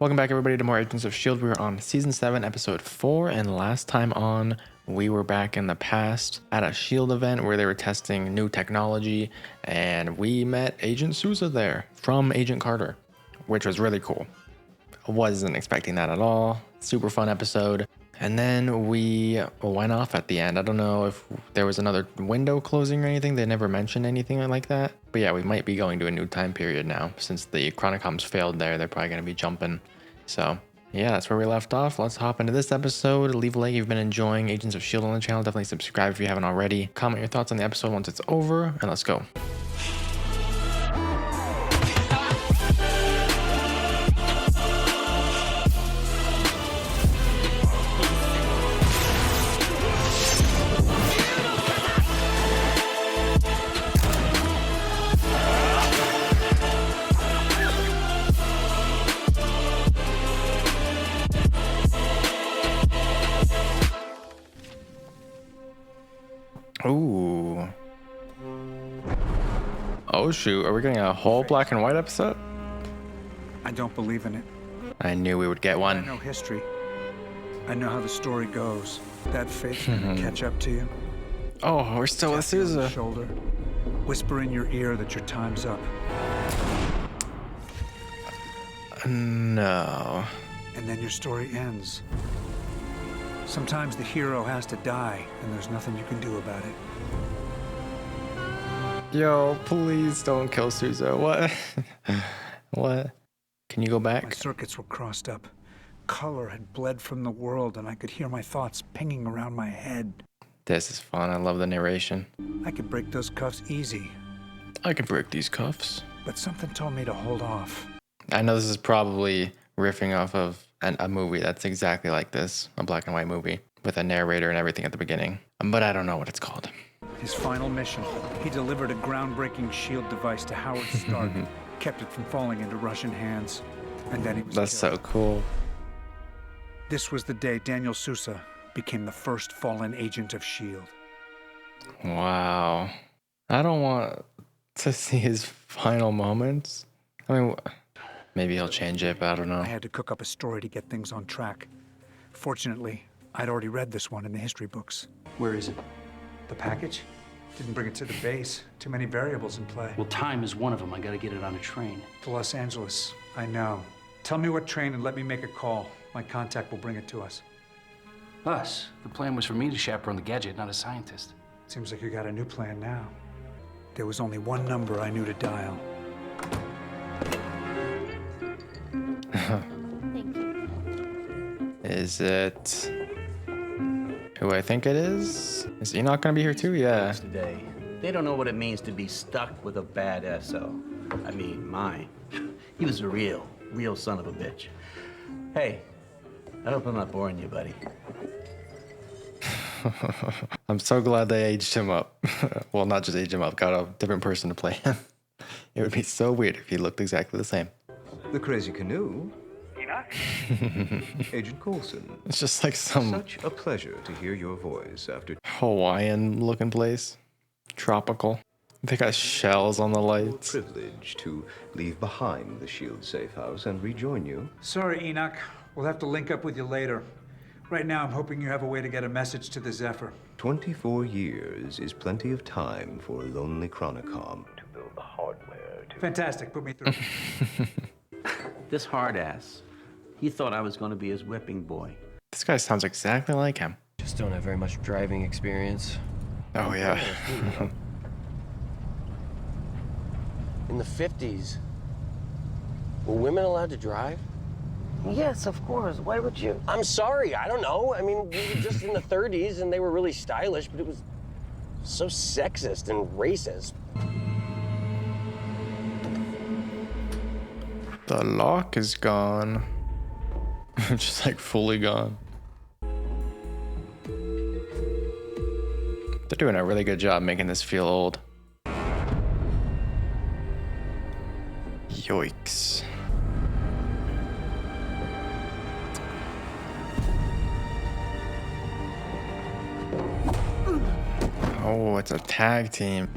Welcome back, everybody, to more Agents of S.H.I.E.L.D. We were on Season 7, Episode 4, and last time on, we were back in the past at a S.H.I.E.L.D. event where they were testing new technology, and we met Agent Sousa there from Agent Carter, which was really cool. I wasn't expecting that at all. Super fun episode. And then we went off at the end. I don't know if there was another window closing or anything. They never mentioned anything like that. But yeah, we might be going to a new time period now. Since the Chronicoms failed there, they're probably going to be jumping. So yeah, that's where we left off. Let's hop into this episode. Leave a like if you've been enjoying Agents of S.H.I.E.L.D. on the channel. Definitely subscribe if you haven't already. Comment your thoughts on the episode once it's over, and let's go. Ooh. Oh shoot, are we getting a whole black and white episode? I don't believe in it. I knew we would get I one. know history. I know how the story goes. That fate's gonna catch up to you. Oh, we're still with Tap you on the Sousa. shoulder. Whisper in your ear that your time's up. No. And then your story ends. Sometimes the hero has to die, and there's nothing you can do about it. Yo, please don't kill Sousa. What? What? Can you go My back? circuits were crossed up. Color had bled from the world, and I could hear my thoughts pinging around my head. This is fun. I love the narration. I could break those cuffs easy, I can break these cuffs. but something told me to hold off. I know this is probably riffing off of a movie that's exactly like this, a black and white movie with a narrator and everything at the beginning, but I don't know what it's called. His final mission, he delivered a groundbreaking S.H.I.E.L.D. device to Howard Stark, kept it from falling into Russian hands, and then he was That's killed. so cool. This was the day Daniel Sousa became the first fallen agent of S.H.I.E.L.D. Wow. I don't want to see his final moments. I mean, maybe he'll change it, but I don't know. I had to cook up a story to get things on track. Fortunately, I'd already read this one in the history books. Where is it? The package? Didn't bring it to the base. Too many variables in play. Well, time is one of them. I gotta get it on a train. To Los Angeles, I know. Tell me what train and let me make a call. My contact will bring it to us. Us? The plan was for me to chaperone the gadget, not a scientist. Seems like you got a new plan now. There was only one number I knew to dial. Thank you. Is it who I think it is? Is Enoch gonna be here too? Yeah. Today, they don't know what it means to be stuck with a bad SO. I mean, mine. He was a real son of a bitch. Hey, I hope I'm not boring you, buddy. I'm so glad they aged him up. Well, not just aged him up, got a different person to play him. It would be so weird if he looked exactly the same. The Crazy Canoe? Agent Coulson. It's just like some Such a pleasure to hear your voice after... Hawaiian looking place. Tropical. They got shells on the lights. privilege to leave behind the S.H.I.E.L.D. safe house and rejoin you. Sorry, Enoch. We'll have to link up with you later. Right now, I'm hoping you have a way to get a message to the Zephyr. 24 years is plenty of time for a lonely Chronicom to build the hardware to... Fantastic. Put me through. This hard ass, he thought I was gonna be his whipping boy. This guy sounds exactly like him. Just don't have very much driving experience. Oh yeah. In the 50s, were women allowed to drive? Yes, of course. Why would you? I'm sorry, I don't know. I mean, we were just in the 30s and they were really stylish, but it was so sexist and racist. The lock is gone. Just like fully gone. They're doing a really good job making this feel old. Yoicks. Oh, it's a tag team.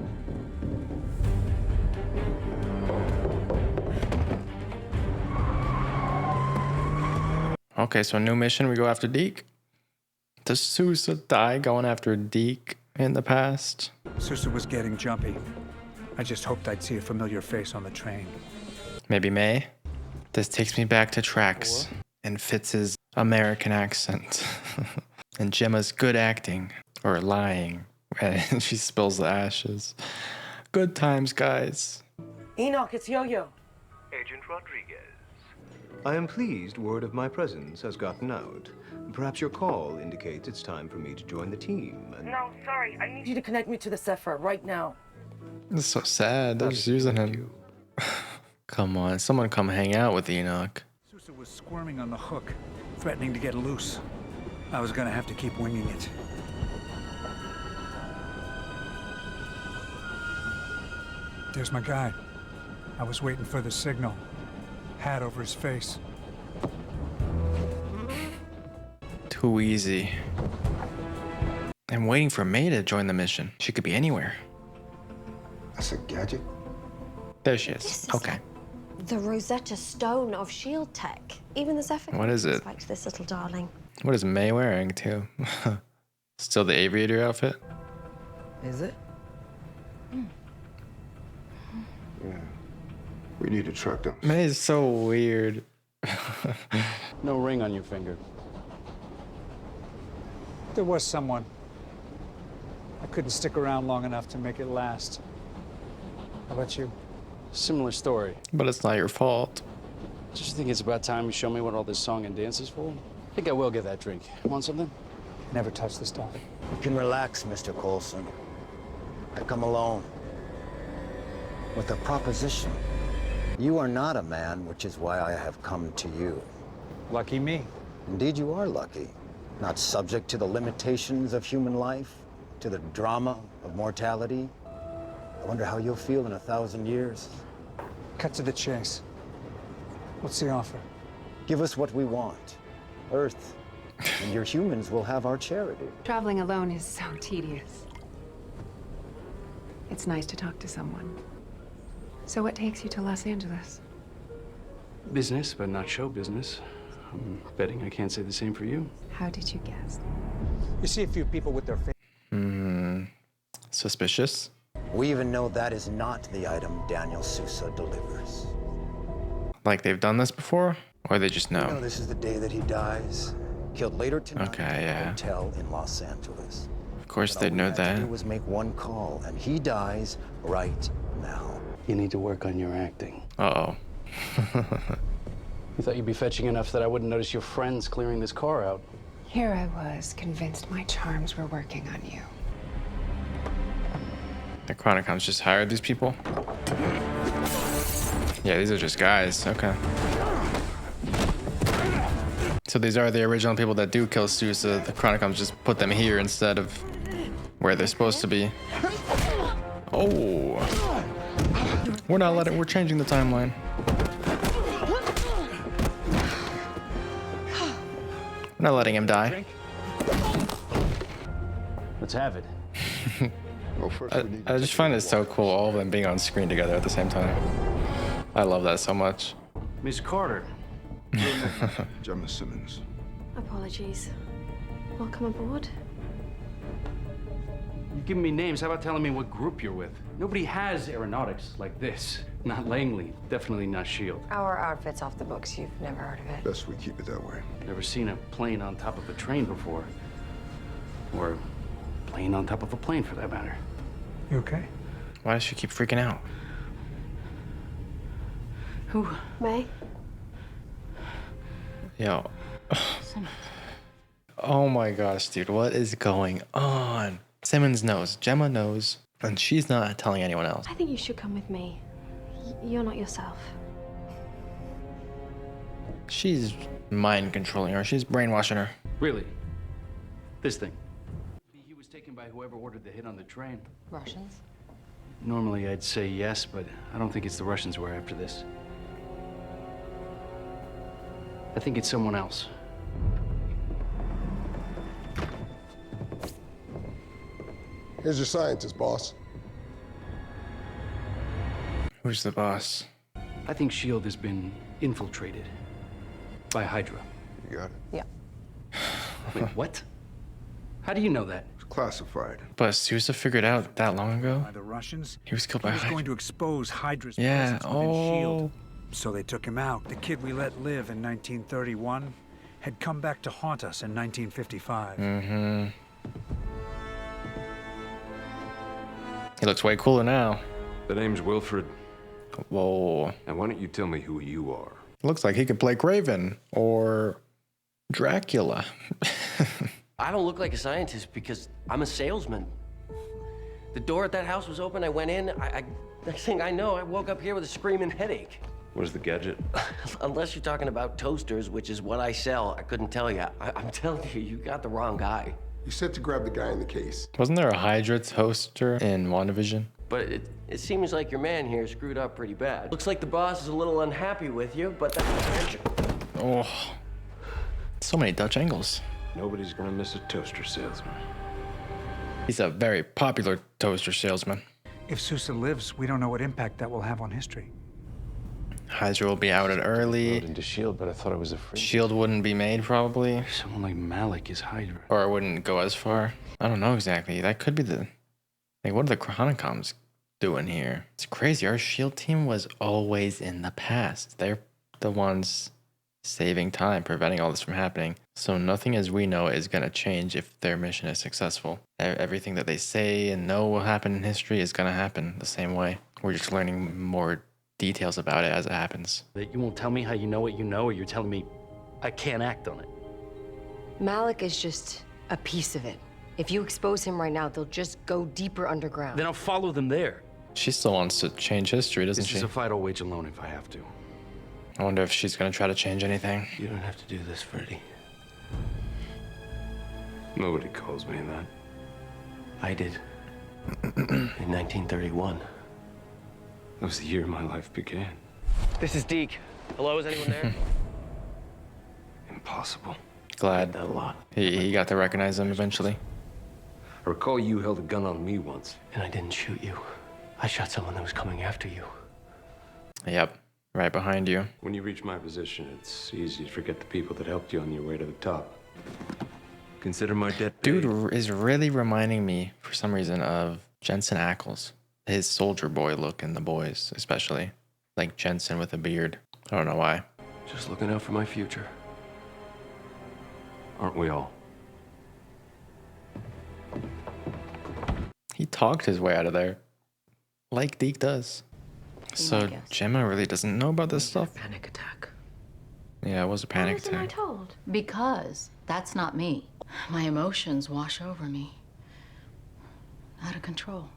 Okay, so new mission, we go after Deke. Does Sousa die going after Deke in the past? Sousa was getting jumpy. I just hoped I'd see a familiar face on the train. Maybe May? This takes me back to Trax and Fitz's American accent. And Gemma's good acting, or lying, and she spills the ashes. Good times, guys. Enoch, it's Yo-Yo. Agent Rodriguez. I am pleased word of my presence has gotten out. Perhaps your call indicates it's time for me to join the team. No, sorry. I need you to connect me to the Zephyr right now. It's so sad. They're just using him. Come on, someone come hang out with Enoch. Sousa was squirming on the hook, threatening to get loose. I was gonna have to keep winging it. There's my guy. I was waiting for the signal. Hat over his face. Too easy. I'm waiting for May to join the mission. She could be anywhere. That's a gadget? There she is. This is Okay. the Rosetta Stone of S.H.I.E.L.D. tech. Even the Zephyr What is it? like this little darling. What is May wearing, too? Still the aviator outfit? Is it? Yeah. We need to track them. May is so weird. No ring on your finger. There was someone. I couldn't stick around long enough to make it last. How about you? Similar story. But it's not your fault. Just think it's about time you show me what all this song and dance is for. I think I will get that drink. Want something? Never touch the stuff. You can relax, Mr. Coulson. I come alone with a proposition. You are not a man, which is why I have come to you. Lucky me. Indeed, you are lucky. Not subject to the limitations of human life, to the drama of mortality. I wonder how you'll feel in 1,000 years. Cut to the chase. What's the offer? Give us what we want. Earth. And your humans will have our charity. Traveling alone is so tedious. It's nice to talk to someone. So what takes you to Los Angeles? Business, but not show business. I'm betting I can't say the same for you. How did you guess? You see a few people with their face. Suspicious? We even know that is not the item Daniel Sousa delivers. Like they've done this before? Or they just You know? know this is the day that he dies. Killed later tonight Okay, at a yeah. hotel in Los Angeles. Of course All they'd we know had to that. do was make one call, and he dies right now. You need to work on your acting. Uh-oh. You thought you'd be fetching enough that I wouldn't notice your friends clearing this car out. Here I was, convinced my charms were working on you. The Chronicons just hired these people? Yeah, these are just guys. Okay. So these are the original people that do kill Sousa. The Chronicons just put them here instead of where they're supposed to be. Oh. We're changing the timeline. We're not letting him die. Let's have it. Well, first we need to I just find it so cool, all of them being on screen together at the same time. I love that so much. Miss Carter. Gemma Simmons. Apologies. Welcome aboard. You're giving me names. How about telling me what group you're with? Nobody has aeronautics like this. Not Langley. Definitely not S.H.I.E.L.D. Our outfit's off the books. You've never heard of it. Best we keep it that way. Never seen a plane on top of a train before. Or a plane on top of a plane, for that matter. You okay? Why does she keep freaking out? Who? May? Yo. Oh my gosh, dude. What is going on? Simmons knows. Gemma knows. And she's not telling anyone else. I think you should come with me. You're not yourself. She's mind controlling her. She's brainwashing her. Really? This thing? He was taken by whoever ordered the hit on the train. Russians? Normally I'd say yes, but I don't think it's the Russians we're after this. I think it's someone else. Here's your scientist, boss. Who's the boss? I think S.H.I.E.L.D. has been infiltrated by Hydra. You got it? Yeah. Wait, what? How do you know that? It's classified. But Sousa figured out that long ago. By the Russians, He was killed he by was Hydra. going to expose Hydra's Yeah. presence within S.H.I.E.L.D. Oh. So they took him out. The kid we let live in 1931 had come back to haunt us in 1955. Mm-hmm. He looks way cooler now. The name's Wilfred. Whoa. Now, why don't you tell me who you are? Looks like he could play Craven or Dracula. I don't look like a scientist because I'm a salesman. The door at that house was open. I went in. Next thing I know, I woke up here with a screaming headache. Where's the gadget? Unless you're talking about toasters, which is what I sell, I couldn't tell you. I'm telling you, you got the wrong guy. You said to grab the guy in the case. Wasn't there a Hydra toaster in WandaVision? But it seems like your man here screwed up pretty bad. Looks like the boss is a little unhappy with you, but that's... Oh. So many Dutch angles. Nobody's gonna miss a toaster salesman. He's a very popular toaster salesman. If Sousa lives, we don't know what impact that will have on history. Hydra will be outed early. Into S.H.I.E.L.D, but I thought it was a free. S.H.I.E.L.D. wouldn't be made, probably. Someone like Malik is Hydra. Or it wouldn't go as far. I don't know exactly. That could be the... Like, what are the Chronicoms doing here? It's crazy. Our S.H.I.E.L.D. team was always in the past. They're the ones saving time, preventing all this from happening. So nothing as we know is going to change if their mission is successful. Everything that they say and know will happen in history is going to happen the same way. We're just learning more details about it as it happens. That you won't tell me how you know what you know, or you're telling me I can't act on it. Malik is just a piece of it. If you expose him right now, they'll just go deeper underground. Then I'll follow them there. She still wants to change history, doesn't she? This is a fight I'll wage alone if I have to. I wonder if she's going to try to change anything. You don't have to do this, Freddy. Nobody calls me that. I did. In 1931. That was the year my life began. This is Deke. Hello, is anyone there? Impossible. Glad A lot. he got to recognize him eventually. I recall you held a gun on me once. And I didn't shoot you. I shot someone that was coming after you. Yep, right behind you. When you reach my position, it's easy to forget the people that helped you on your way to the top. Consider my debt paid. Dude is really reminding me, for some reason, of Jensen Ackles. His soldier boy look in The Boys, especially. Like Jensen with a beard. I don't know why. Just looking out for my future. Aren't we all? He talked his way out of there. Like Deke does. So Gemma really doesn't know about this stuff? Panic attack. Yeah, it was a panic Wasn't I attack. told? Because that's not me. My emotions wash over me. Out of control.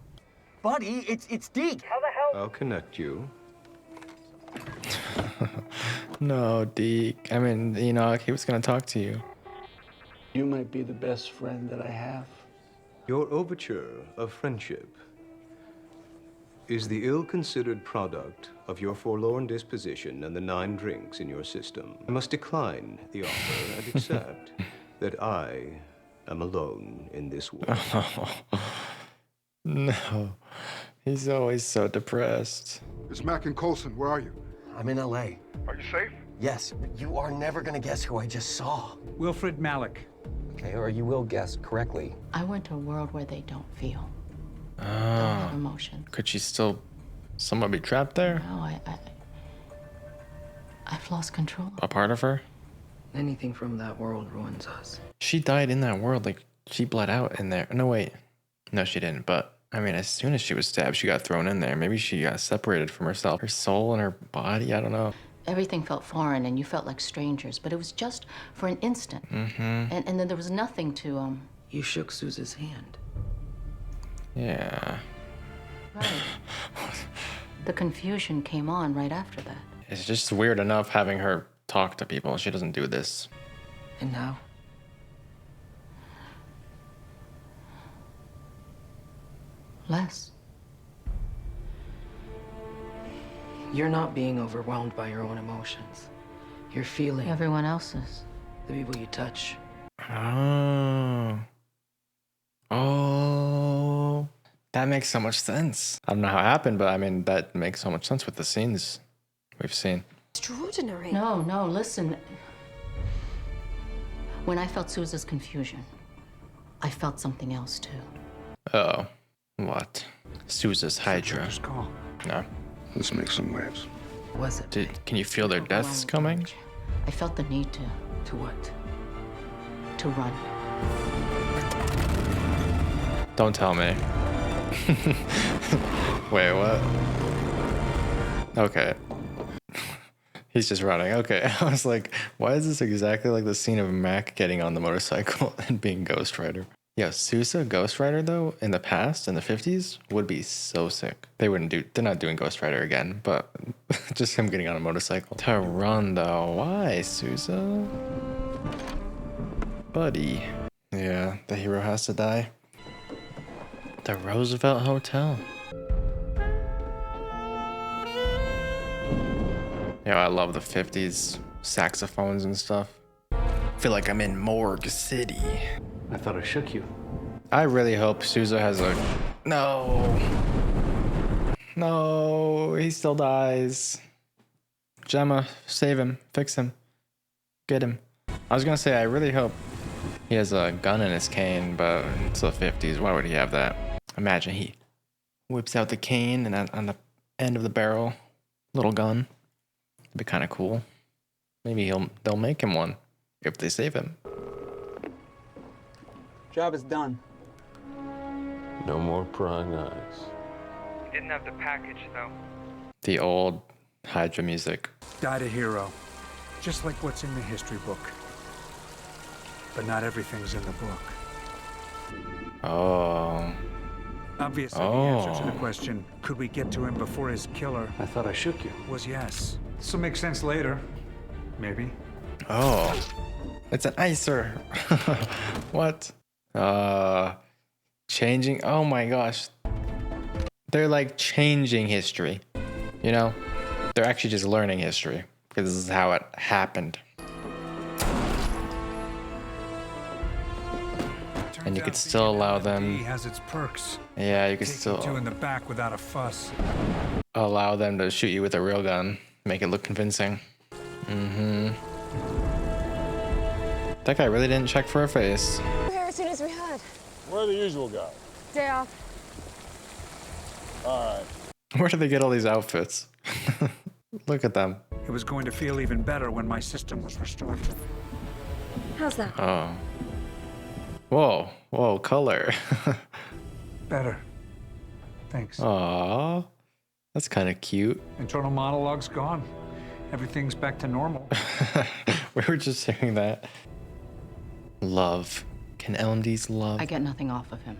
Buddy, it's Deke. How the hell? I'll connect you. No, Deke. I mean, Enoch, he was going to talk to you. You might be the best friend that I have. Your overture of friendship is the ill-considered product of your forlorn disposition and the 9 drinks in your system. I must decline the offer and accept that I am alone in this world. No. He's always so depressed. It's Mac and Coulson. Where are you? I'm in L.A. Are you safe? Yes, but you are never gonna guess who I just saw. Wilfred Malik. Okay, or you will guess correctly. I went to a world where they don't feel. Don't Oh. have emotion. Could she still somewhat be trapped there? No, I've lost control. A part of her? Anything from that world ruins us. She died in that world. Like, she bled out in there. No, wait. No, she didn't. But, I mean, as soon as she was stabbed, she got thrown in there. Maybe she got separated from herself. Her soul and her body, I don't know. Everything felt foreign and you felt like strangers, but it was just for an instant. Mm-hmm. And then there was nothing to, You shook Sousa's hand. Yeah. Right. The confusion came on right after that. It's just weird enough having her talk to people. She doesn't do this. And now? Less. You're not being overwhelmed by your own emotions. You're feeling Everyone else's. the people you touch. Oh. Oh. That makes so much sense. I don't know how it happened, but I mean, that makes so much sense with the scenes we've seen. Extraordinary. No, listen. When I felt Sousa's confusion, I felt something else too. Oh, what? Sousa's Hydra. Call. No. Let's make some waves. Was it? Can you feel their deaths coming? I felt the need to. To what? To run. Don't tell me. Wait, what? Okay. He's just running. Okay. I was like, why is this exactly like the scene of Mac getting on the motorcycle and being Ghost Rider? Yeah, Sousa Ghost Rider though, in the past, in the 50s, would be so sick. They're not doing Ghost Rider again, but just him getting on a motorcycle. To run though, why, Sousa? Buddy. Yeah, the hero has to die. The Roosevelt Hotel. Yeah, I love the 50s saxophones and stuff. I feel like I'm in Morgue City. I thought I shook you. I really hope Sousa has a... No. No, he still dies. Gemma, save him. Fix him. Get him. I was gonna say, I really hope he has a gun in his cane, but it's the 50s. Why would he have that? Imagine he whips out the cane and on the end of the barrel, little gun. It'd be kind of cool. Maybe they'll make him one if they save him. Job is done. No more prying eyes. He didn't have the package, though. The old Hydra music. Died a hero. Just like what's in the history book. But not everything's in the book. Oh. Obviously, the answer to the question, could we get to him before his killer? I thought I shook you. Was yes. This will make sense later. Maybe. Oh. It's an icer. What? Changing. Oh my gosh. They're like changing history. You know? They're actually just learning history. Because this is how it happened. And you could still allow them. Has its perks. Yeah, you could Take still two in the back without a fuss. allow them to shoot you with a real gun. Make it look convincing. Mm-hmm. That guy really didn't check for a face. We're here as soon as we heard. We're the usual guys. Day off. All right. Where do they get all these outfits? Look at them. It was going to feel even better when my system was restored. How's that? Oh. Whoa. Whoa, color. Better. Thanks. Aww. That's kind of cute. Internal monologue's gone. Everything's back to normal. We were just saying that. Love. Can LMDs love? I get nothing off of him.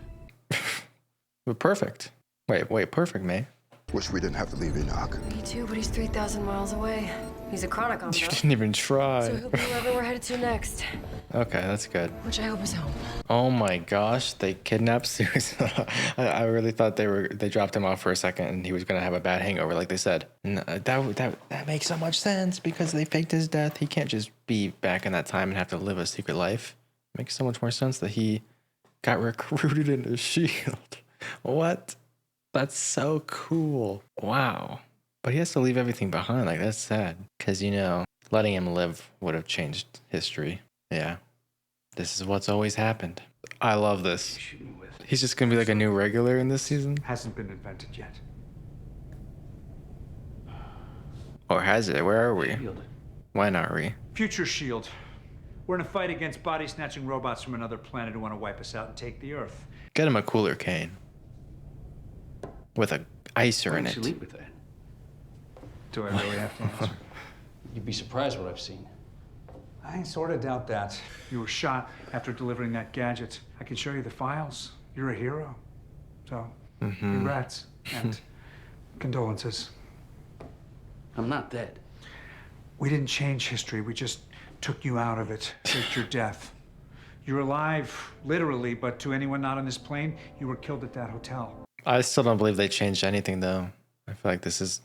We're perfect. Wait, perfect, May. Wish we didn't have to leave Enoch. Me too, but he's 3,000 miles away. He's a chronic on You didn't even try. So he'll be wherever we're headed to next. Okay, that's good. Which I hope is home. Oh my gosh, they kidnapped Sousa. I really thought they dropped him off for a second and he was gonna have a bad hangover, like they said. No, that makes so much sense because they faked his death. He can't just be back in that time and have to live a secret life. Makes so much more sense that he got recruited into S.H.I.E.L.D. What? That's so cool. Wow. But he has to leave everything behind. Like, that's sad. Because, you know, letting him live would have changed history. Yeah. This is what's always happened. I love this. He's just going to be like a new regular in this season? Hasn't been invented yet. Or has it? Where are we? When are we? Future S.H.I.E.L.D. We're in a fight against body-snatching robots from another planet who want to wipe us out and take the Earth. Get him a cooler cane. With a icer in it. Lead with that? Do I really have to answer? You'd be surprised what I've seen. I sort of doubt that. You were shot after delivering that gadget. I can show you the files. You're a hero. So, congrats and condolences. I'm not dead. We didn't change history. We just took you out of it, faked your death. You're alive, literally, but to anyone not on this plane, you were killed at that hotel. I still don't believe they changed anything, though. I feel like this is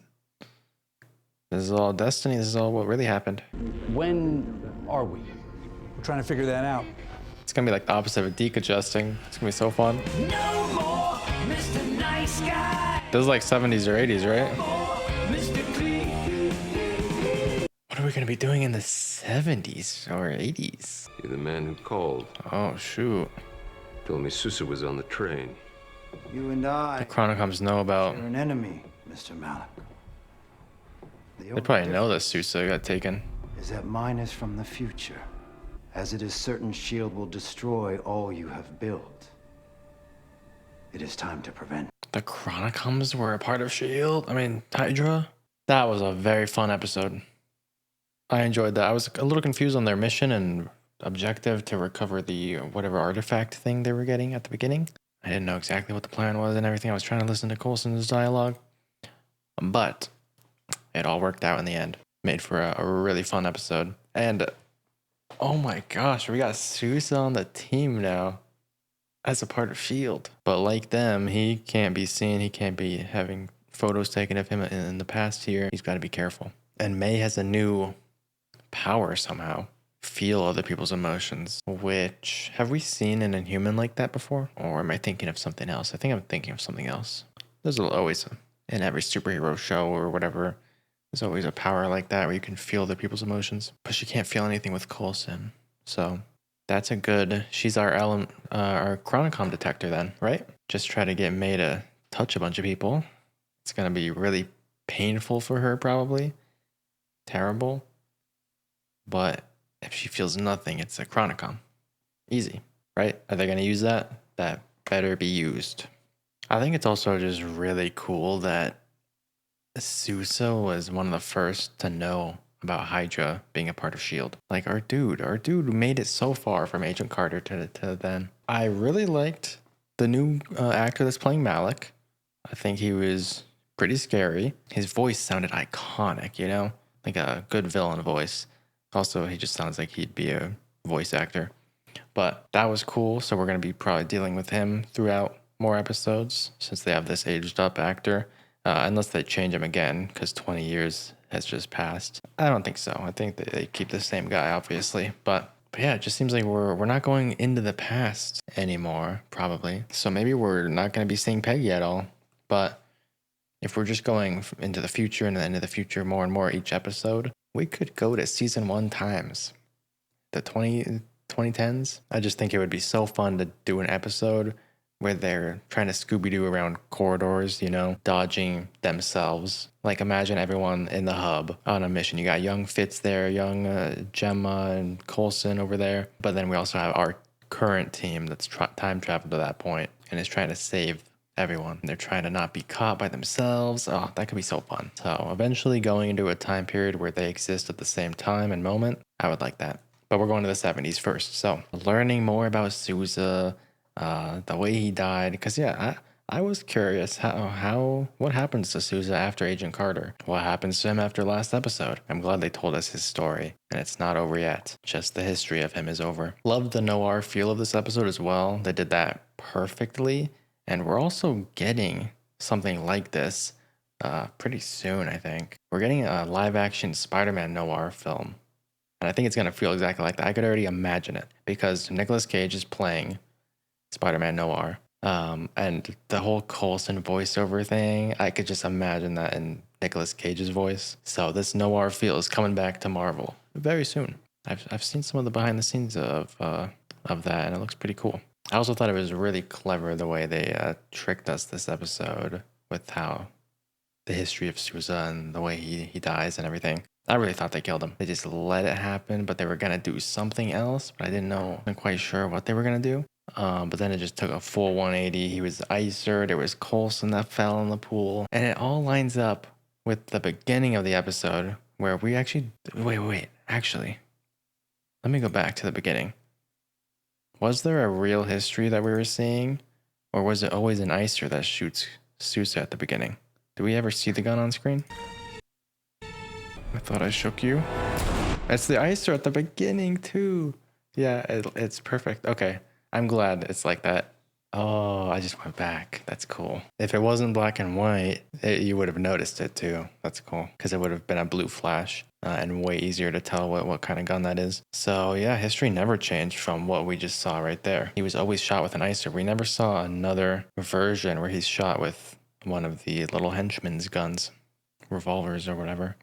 all destiny. This is all what really happened. When are we? We're trying to figure that out. It's gonna be like the opposite of decongesting. It's gonna be so fun. No more Mr. Nice Guy. This is like 70s or 80s, right? Mr. Clean. What are we we gonna be doing in the 70s or 80s? You're the man who called. Oh, shoot. Told me Sousa was on the train. You and I The Chronicoms know about... are an enemy, Mr. Malik. The They probably only know that difference Sousa got taken. is that mine is from the future, as it is certain S.H.I.E.L.D. will destroy all you have built. It is time to prevent. The Chronicoms were a part of S.H.I.E.L.D. I mean, Hydra. That was a very fun episode. I enjoyed that. I was a little confused on their mission and objective to recover the whatever artifact thing they were getting at the beginning. I didn't know exactly what the plan was and everything. I was trying to listen to Coulson's dialogue. But it all worked out in the end. Made for a really fun episode. And oh my gosh, we got Sousa on the team now as a part of S.H.I.E.L.D. But like them, he can't be seen. He can't be having photos taken of him in the past here. He's got to be careful. And May has a new power somehow. Feel other people's emotions, which have we seen in a human like that before? Or am I thinking of something else? I think I'm thinking of something else. There's always, in every superhero show or whatever, there's always a power like that where you can feel other people's emotions. But she can't feel anything with Coulson. So that's a good, she's our Chronicom detector then, right? Just try to get May to touch a bunch of people. It's going to be really painful for her probably. Terrible. But if she feels nothing, it's a Chronicom. Easy, right? Are they going to use that? That better be used. I think it's also just really cool that Sousa was one of the first to know about Hydra being a part of S.H.I.E.L.D. Like our dude made it so far from Agent Carter to then. I really liked the new actor that's playing Malik. I think he was pretty scary. His voice sounded iconic, you know? Like a good villain voice. Also, he just sounds like he'd be a voice actor. But that was cool, so we're going to be probably dealing with him throughout more episodes since they have this aged up actor. Unless they change him again, because 20 years has just passed. I don't think so. I think they keep the same guy, obviously. But yeah, it just seems like we're not going into the past anymore, probably. So maybe we're not going to be seeing Peggy at all. But if we're just going into the future and into the future more and more each episode, we could go to season 1 times. The 2010s. I just think it would be so fun to do an episode where they're trying to Scooby-Doo around corridors, you know, dodging themselves. Like, imagine everyone in the hub on a mission. You got young Fitz there, young Gemma and Coulson over there. But then we also have our current team that's time traveled to that point and is trying to save everyone. They're trying to not be caught by themselves. Oh, that could be so fun. So eventually going into a time period where they exist at the same time and moment, I would like that. But we're going to the 70s first. So learning more about Sousa, the way he died, because yeah, I was curious what happens to Sousa after Agent Carter? What happens to him after last episode? I'm glad they told us his story, and it's not over yet. Just the history of him is over. Loved the noir feel of this episode as well. They did that perfectly, and we're also getting something like this pretty soon, I think. We're getting a live-action Spider-Man noir film, and I think it's going to feel exactly like that. I could already imagine it, because Nicolas Cage is playing Spider-Man Noir. And the whole Coulson voiceover thing, I could just imagine that in Nicolas Cage's voice. So this noir feel is coming back to Marvel very soon. I've seen some of the behind the scenes of that, and it looks pretty cool. I also thought it was really clever the way they tricked us this episode with how the history of Sousa and the way he dies and everything. I really thought they killed him. They just let it happen, but they were going to do something else, but I wasn't quite sure what they were going to do. But then it just took a full 180. He was Icer, there was Coulson that fell in the pool. And it all lines up with the beginning of the episode where we actually... Wait. Actually, let me go back to the beginning. Was there a real history that we were seeing? Or was it always an Icer that shoots Sousa at the beginning? Do we ever see the gun on screen? I thought I shook you. It's the Icer at the beginning too. Yeah, it's perfect. Okay. I'm glad it's like that. Oh, I just went back. That's cool. If it wasn't black and white, you would have noticed it too. That's cool. Because it would have been a blue flash and way easier to tell what kind of gun that is. So yeah, history never changed from what we just saw right there. He was always shot with an Icer. We never saw another version where he's shot with one of the little henchman's guns, revolvers or whatever.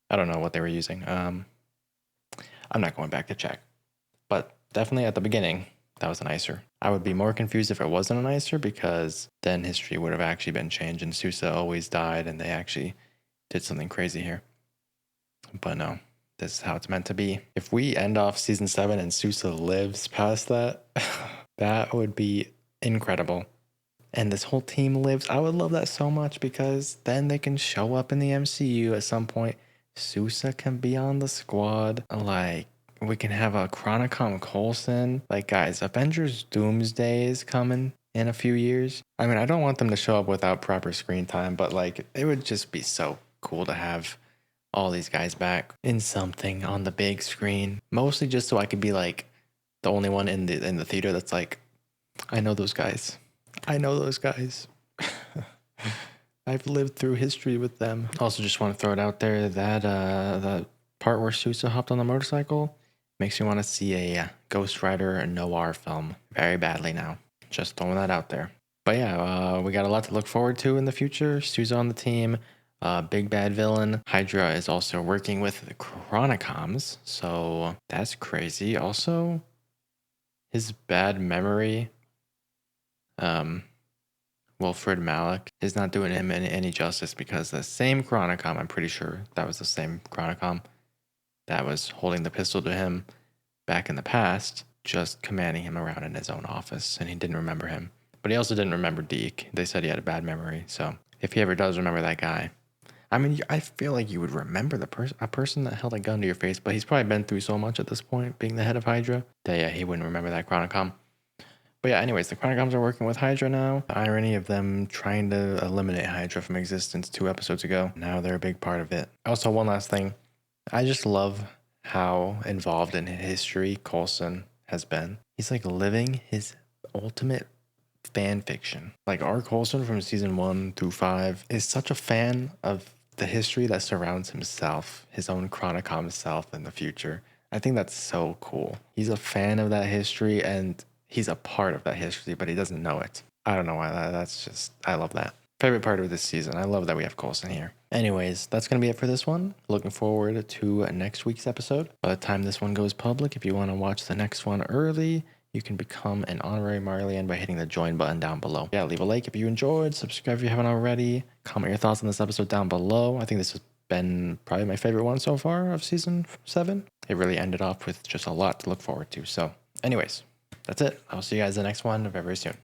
I don't know what they were using. I'm not going back to check. But definitely at the beginning, that was an ICER. I would be more confused if it wasn't an ICER, because then history would have actually been changed and Sousa always died and they actually did something crazy here. But no, this is how it's meant to be. If we end off season 7 and Sousa lives past that, that would be incredible. And this whole team lives. I would love that so much, because then they can show up in the MCU at some point. Sousa can be on the squad. Like, we can have a Chronicom Coulson. Like, guys, Avengers Doomsday is coming in a few years. I mean, I don't want them to show up without proper screen time, but like, it would just be so cool to have all these guys back in something on the big screen. Mostly just so I could be like the only one in the theater that's like, I know those guys. I know those guys. I've lived through history with them. Also, just want to throw it out there that the part where Sousa hopped on the motorcycle makes me want to see a Ghost Rider noir film very badly now. Just throwing that out there. But yeah, we got a lot to look forward to in the future. Sousa on the team, big bad villain. Hydra is also working with the Chronicoms, so that's crazy. Also, his bad memory, Wilfred Malik, is not doing him any justice, because the same Chronicom, I'm pretty sure that was the same Chronicom that was holding the pistol to him back in the past, just commanding him around in his own office, and he didn't remember him. But he also didn't remember Deke. They said he had a bad memory, so if he ever does remember that guy, I mean, I feel like you would remember a person that held a gun to your face, but he's probably been through so much at this point, being the head of Hydra, that yeah, he wouldn't remember that Chronicom. But yeah, anyways, the Chronicoms are working with Hydra now. The irony of them trying to eliminate Hydra from existence 2 episodes ago. Now they're a big part of it. Also, one last thing. I just love how involved in history Coulson has been. He's like living his ultimate fan fiction. Like, our Coulson from season 1 through 5 is such a fan of the history that surrounds himself, his own Chronicom self in the future. I think that's so cool. He's a fan of that history, and he's a part of that history, but he doesn't know it. I don't know why. That's just, I love that. Favorite part of this season. I love that we have Coulson here. Anyways, that's going to be it for this one. Looking forward to next week's episode. By the time this one goes public, if you want to watch the next one early, you can become an honorary Marleyan by hitting the join button down below. Yeah, leave a like if you enjoyed, subscribe if you haven't already, comment your thoughts on this episode down below. I think this has been probably my favorite one so far of season 7. It really ended off with just a lot to look forward to. So anyways, that's it. I'll see you guys in the next one very soon.